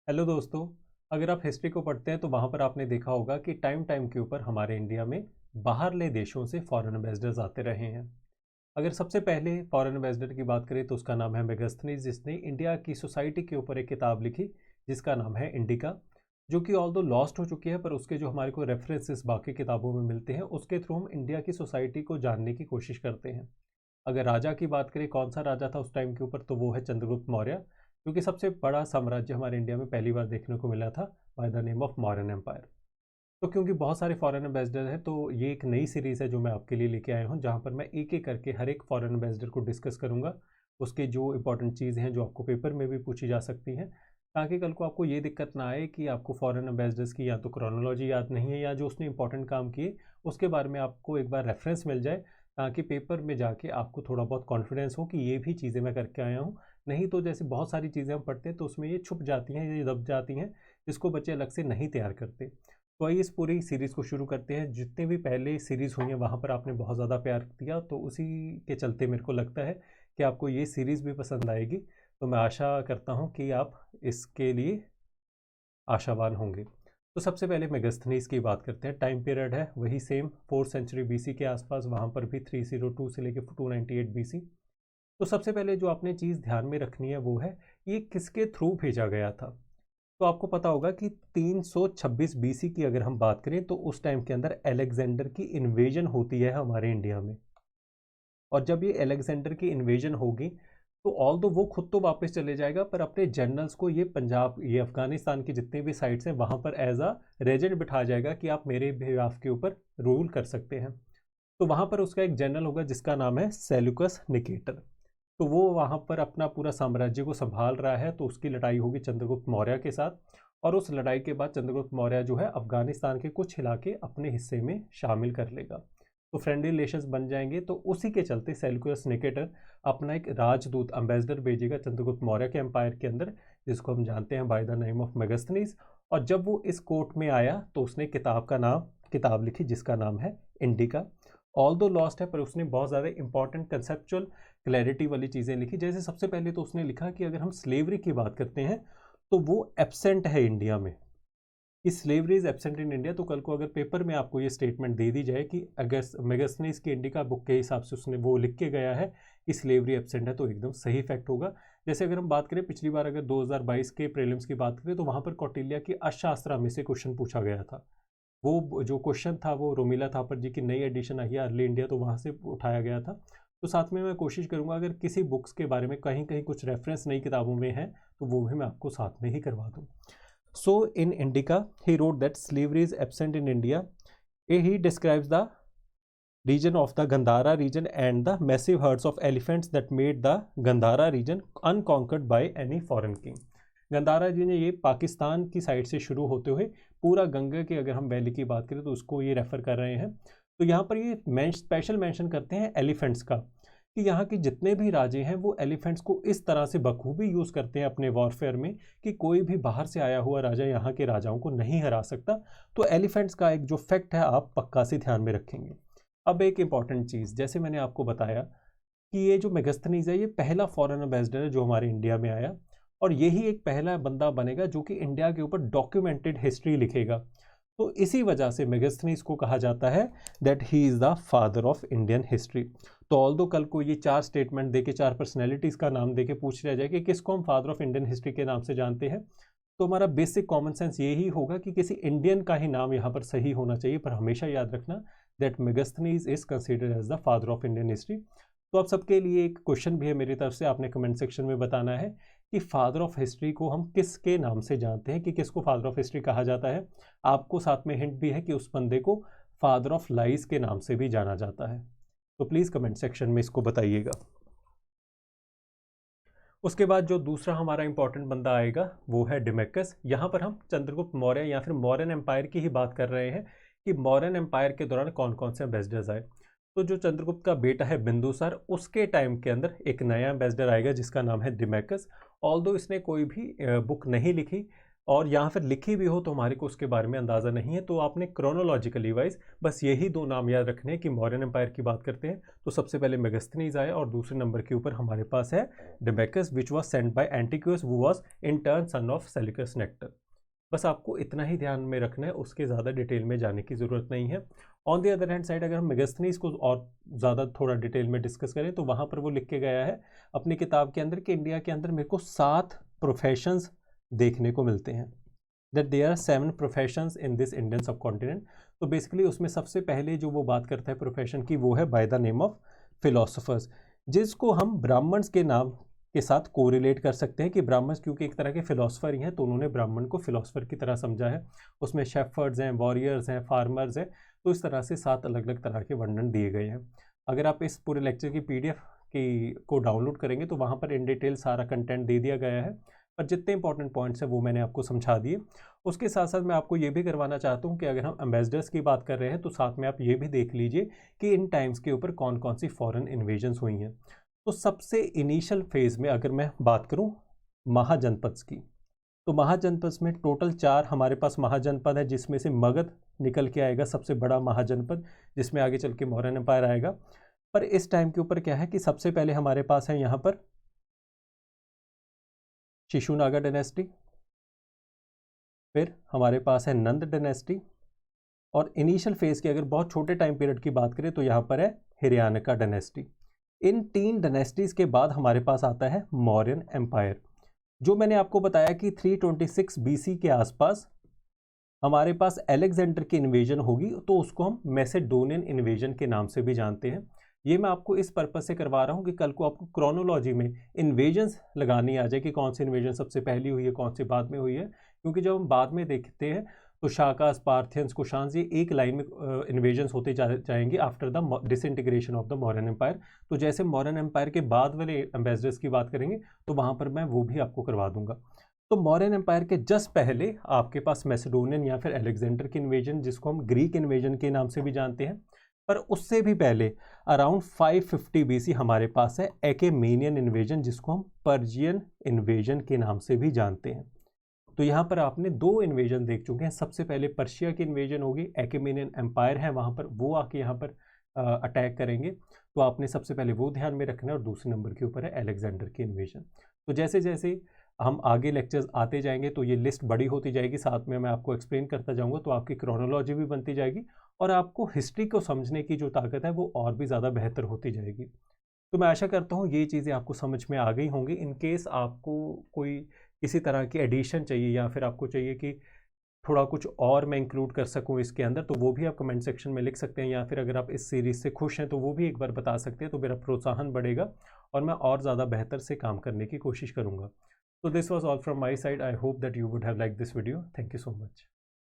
Hello दोस्तों। अगर आप हिस्ट्री को पढ़ते हैं तो वहाँ पर आपने देखा होगा कि टाइम टाइम के ऊपर हमारे इंडिया में बाहरले देशों से फॉरेन एम्बेसडर्स आते रहे हैं। अगर सबसे पहले फॉरेन एम्बेसडर की बात करें तो उसका नाम है मेगास्थनीज, जिसने इंडिया की सोसाइटी के ऊपर एक किताब लिखी जिसका नाम है इंडिका, जो कि ऑल दो लॉस्ट हो चुकी है, पर उसके जो हमारे को रेफरेंसेस बाकी किताबों में मिलते हैं उसके थ्रू हम इंडिया की सोसाइटी को जानने की कोशिश करते हैं। अगर राजा की बात करें कौन सा राजा था उस टाइम के ऊपर, तो वो है चंद्रगुप्त मौर्य, क्योंकि सबसे बड़ा साम्राज्य हमारे इंडिया में पहली बार देखने को मिला था by the name of Mauryan empire. तो क्योंकि बहुत सारे फॉरेन एम्बेसडर हैं तो ये एक नई सीरीज़ है जो मैं आपके लिए लेके आया हूँ, जहाँ पर मैं एक एक करके हर एक फॉरेन एम्बेसडर को डिस्कस करूँगा, उसके जो इंपॉर्टेंट चीज़ें हैं जो आपको पेपर में भी पूछी जा सकती हैं, ताकि कल को आपको ये दिक्कत ना आए कि आपको फॉरेन एम्बेसडर्स की या तो क्रोनोलॉजी याद नहीं है या जो उसने इंपॉर्टेंट काम किए उसके बारे में आपको एक बार रेफरेंस मिल जाए, ताकि पेपर में जाके आपको थोड़ा बहुत कॉन्फिडेंस हो कि ये भी चीज़ें मैं करके आया हूँ। नहीं तो जैसे बहुत सारी चीज़ें हम पढ़ते हैं तो उसमें ये छुप जाती हैं, ये दब जाती हैं, जिसको बच्चे अलग से नहीं तैयार करते। तो आइए इस पूरी सीरीज़ को शुरू करते हैं। जितने भी पहले सीरीज़ हुई हैं वहाँ पर आपने बहुत ज़्यादा प्यार दिया, तो उसी के चलते मेरे को लगता है कि आपको ये सीरीज़ भी पसंद आएगी। तो मैं आशा करता हूँ कि आप इसके लिए आशावान होंगे। तो सबसे पहले मेगास्थनीज की बात करते हैं। टाइम पीरियड है वही सेम 4th सेंचुरी बीसी के आसपास, वहाँ पर भी 302 से लेकर 298 बीसी। तो सबसे पहले जो आपने चीज़ ध्यान में रखनी है वो है ये किसके थ्रू भेजा गया था। तो आपको पता होगा कि 326 बीसी की अगर हम बात करें तो उस टाइम के अंदर अलेक्जेंडर की इन्वेजन होती है हमारे इंडिया में। और जब ये अलेक्जेंडर की इन्वेजन होगी तो ऑल दो वो खुद तो वापस चले जाएगा, पर अपने जनरल्स को ये पंजाब, ये अफगानिस्तान की जितने भी साइट्स हैं वहाँ पर एज अ रेजेंट बिठा जाएगा कि आप मेरे बिहाफ के ऊपर रूल कर सकते हैं। तो वहाँ पर उसका एक जनरल होगा जिसका नाम है सेल्यूकस निकेटर। तो वो वहाँ पर अपना पूरा साम्राज्य को संभाल रहा है, तो उसकी लड़ाई होगी चंद्रगुप्त मौर्य के साथ। और उस लड़ाई के बाद चंद्रगुप्त मौर्य जो है अफगानिस्तान के कुछ इलाके अपने हिस्से में शामिल कर लेगा, तो फ्रेंडली रिलेशंस बन जाएंगे। तो उसी के चलते सेल्यूकस निकेटर अपना एक राजदूत अम्बेसडर भेजेगा चंद्रगुप्त मौर्य के एम्पायर के अंदर, जिसको हम जानते हैं bye the name of Megasthenes. और जब वो इस कोर्ट में आया तो उसने किताब लिखी जिसका नाम है इंडिका। ऑल दो लॉस्ट है, पर उसने बहुत ज़्यादा इंपॉर्टेंट कंसेप्चुअल क्लैरिटी वाली चीज़ें लिखी। जैसे सबसे पहले तो उसने लिखा कि अगर हम स्लेवरी की बात करते हैं तो वो एब्सेंट है इंडिया में, कि slavery is absent in India. तो कल को अगर पेपर में आपको ये स्टेटमेंट दे दी जाए कि अगर मेगास्थनीज की इंडिका बुक के हिसाब से उसने वो लिख के गया है कि स्लेवरी एब्सेंट है, तो एकदम सही फैक्ट होगा। जैसे अगर हम बात करें पिछली बार अगर 2022 के प्रीलिम्स की बात करें तो वहाँ पर कौटिल्या की अर्थशास्त्र में से क्वेश्चन पूछा गया था। वो जो क्वेश्चन था वो रोमिला थापर जी की नई एडिशन आई है अर्ली इंडिया, तो वहाँ से उठाया गया था। तो साथ में मैं कोशिश करूँगा अगर किसी बुक्स के बारे में कहीं कहीं कुछ रेफरेंस नई किताबों में है तो वो भी मैं आपको साथ में ही करवा दूँ। So in Indica, he wrote that slavery is absent in India. He describes the region of the Gandhara region and the massive herds of elephants that made the Gandhara region unconquered by any foreign king. Gandhara जी ने ये पाकिस्तान की side से शुरू होते हुए पूरा गंगा की अगर हम वैली की बात करें तो उसको ये रेफर कर रहे हैं। तो यहाँ पर ये स्पेशल मेंशन करते हैं एलिफेंट्स का, कि यहाँ के जितने भी राजे हैं वो एलिफेंट्स को इस तरह से बखूबी यूज़ करते हैं अपने वॉरफेयर में कि कोई भी बाहर से आया हुआ राजा यहाँ के राजाओं को नहीं हरा सकता। तो एलिफेंट्स का एक जो फैक्ट है आप पक्का से ध्यान में रखेंगे। अब एक इम्पॉर्टेंट चीज़, जैसे मैंने आपको बताया कि ये जो मेगास्थनीज है ये पहला फॉरेन एम्बेसडर है जो हमारे इंडिया में आया, और यही एक पहला बंदा बनेगा जो कि इंडिया के ऊपर डॉक्यूमेंटेड हिस्ट्री लिखेगा। तो इसी वजह से मेगास्थनीज को कहा जाता है that he is the father of Indian history. तो ऑल दो कल को ये 4 स्टेटमेंट देके 4 पर्सनैलिटीज़ का नाम देके पूछ लिया जाए कि किसको हम फादर ऑफ इंडियन हिस्ट्री के नाम से जानते हैं, तो हमारा बेसिक कॉमन सेंस यही होगा कि किसी इंडियन का ही नाम यहाँ पर सही होना चाहिए। पर हमेशा याद रखना that Megasthenes is considered as the father of Indian history. तो आप सबके लिए एक क्वेश्चन भी है मेरी तरफ से, आपने कमेंट सेक्शन में बताना है कि फादर ऑफ हिस्ट्री को हम किसके नाम से जानते हैं, कि किसको फादर ऑफ हिस्ट्री कहा जाता है। आपको साथ में हिंट भी है कि उस बंदे को फादर ऑफ लाइज के नाम से भी जाना जाता है। तो प्लीज़ कमेंट सेक्शन में इसको बताइएगा। उसके बाद जो दूसरा हमारा इंपॉर्टेंट बंदा आएगा वो है डिमेकस। यहाँ पर हम चंद्रगुप्त मौर्य या फिर मौर्यन एम्पायर की ही बात कर रहे हैं कि मौर्यन एम्पायर के दौरान कौन कौन से एम्बेसडर्स आए। तो जो चंद्रगुप्त का बेटा है बिंदुसार, उसके टाइम के अंदर एक नया एम्बेसडर आएगा जिसका नाम है डिमेकस। ऑल्दो इसने कोई भी बुक नहीं लिखी, और यहाँ फिर लिखी भी हो तो हमारे को उसके बारे में अंदाज़ा नहीं है, तो आपने क्रोनोलॉजिकली वाइज बस यही दो नाम याद रखने हैं कि मौर्यन एम्पायर की बात करते हैं तो सबसे पहले मेगास्थनीज आए और दूसरे नंबर के ऊपर हमारे पास है Deimachus which was sent by Antiochus who was in turn son of Seleucus Nicator. बस आपको इतना ही ध्यान में रखना है, उसके ज़्यादा डिटेल में जाने की ज़रूरत नहीं है। On the other hand side अगर हम मेगास्थनीज को और ज़्यादा थोड़ा डिटेल में डिस्कस करें तो वहाँ पर वो लिख के गया है अपनी किताब के अंदर कि इंडिया के अंदर मेरे को 7 प्रोफेशंस देखने को मिलते हैं, that there are 7 professions in this Indian subcontinent. तो बेसिकली उसमें सबसे पहले जो वो बात करता है प्रोफेशन की वो है by the name of philosophers, जिसको हम ब्राह्मण्स के नाम के साथ कोरिलेट कर सकते हैं कि ब्राह्मण्स क्योंकि एक तरह के फिलोसफर ही हैं तो उन्होंने ब्राह्मण को फिलोसफर की तरह समझा है। उसमें शेफर्ड्स हैं, वॉरियर्स हैं, फार्मर्स हैं, तो इस तरह से 7 अलग अलग तरह के वर्णन दिए गए हैं। अगर आप इस पूरे लेक्चर की PDF को डाउनलोड करेंगे तो वहाँ पर इन डिटेल सारा कंटेंट दे दिया गया है, पर जितने इंपॉर्टेंट पॉइंट्स हैं वो मैंने आपको समझा दिए। उसके साथ साथ मैं आपको ये भी करवाना चाहता हूँ कि अगर हम एम्बेसडर्स की बात कर रहे हैं तो साथ में आप ये भी देख लीजिए कि इन टाइम्स के ऊपर कौन कौन सी फॉरेन इन्वेजन्स हुई हैं। तो सबसे इनिशियल फेज़ में अगर मैं बात करूं महाजनपद की, तो महाजनपद में टोटल 4 हमारे पास महाजनपद है, जिसमें से मगध निकल के आएगा सबसे बड़ा महाजनपद, जिसमें आगे चल के मौर्यन एम्पायर आएगा। पर इस टाइम के ऊपर क्या है कि सबसे पहले हमारे पास है यहाँ पर शिशुनागा डायनेस्टी, फिर हमारे पास है नंद डायनेस्टी, और इनिशियल फेज़ की अगर बहुत छोटे टाइम पीरियड की बात करें तो यहाँ पर है हिरण्यका डायनेस्टी। इन 3 डायनेस्टीज के बाद हमारे पास आता है मौर्यन एम्पायर, जो मैंने आपको बताया कि 326 BC के आसपास हमारे पास अलेक्जेंडर की इन्वेजन होगी, तो उसको हम मैसेडोनियन इन्वेजन के नाम से भी जानते हैं। ये मैं आपको इस पर्पज से करवा रहा हूँ कि कल को आपको क्रोनोलॉजी में इन्वेजन्स लगानी आ जाए कि कौन सी इन्वेजन सबसे पहली हुई है, कौन सी बाद में हुई है, क्योंकि जब हम बाद में देखते हैं तो शाकास, पार्थियंस, कुशान्स, ये एक लाइन में इन्वेजन्स होते जाएंगे after the disintegration of the Mauryan empire. तो जैसे मौर्यन एम्पायर के बाद वाले एम्बेसडर्स की बात करेंगे तो वहाँ पर मैं वो भी आपको करवा दूंगा। तो मौर्यन एम्पायर के जस्ट पहले आपके पास मैसेडोनियन या फिर अलेक्जेंडर की इन्वेजन, जिसको हम ग्रीक इन्वेजन के नाम से भी जानते हैं, पर उससे भी पहले अराउंड 550 BC हमारे पास है एकेमेनियन इन्वेजन, जिसको हम पर्जियन इन्वेजन के नाम से भी जानते हैं। तो यहाँ पर आपने 2 इन्वेजन देख चुके हैं। सबसे पहले पर्शिया की इन्वेजन होगी, एकेमेनियन एम्पायर है वहाँ पर, वो आके यहाँ पर अटैक करेंगे, तो आपने सबसे पहले वो ध्यान में रखना है। और दूसरे नंबर के ऊपर है अलेक्जेंडर की इन्वेजन। तो जैसे जैसे हम आगे लेक्चर्स आते जाएंगे तो ये लिस्ट बड़ी होती जाएगी, साथ में मैं आपको एक्सप्लेन करता जाऊँगा, तो आपकी क्रोनोलॉजी भी बनती जाएगी और आपको हिस्ट्री को समझने की जो ताकत है वो और भी ज़्यादा बेहतर होती जाएगी। तो मैं आशा करता हूँ ये चीज़ें आपको समझ में आ गई होंगी। इन केस आपको कोई किसी तरह की एडिशन चाहिए या फिर आपको चाहिए कि थोड़ा कुछ और मैं इंक्लूड कर सकूं इसके अंदर, तो वो भी आप कमेंट सेक्शन में लिख सकते हैं, या फिर अगर आप इस सीरीज़ से खुश हैं तो वो भी एक बार बता सकते हैं, तो मेरा प्रोत्साहन बढ़ेगा और मैं और ज़्यादा बेहतर से काम करने की कोशिश करूँगा। तो this was all from my side. I hope that you would have like this video. Thank you so much.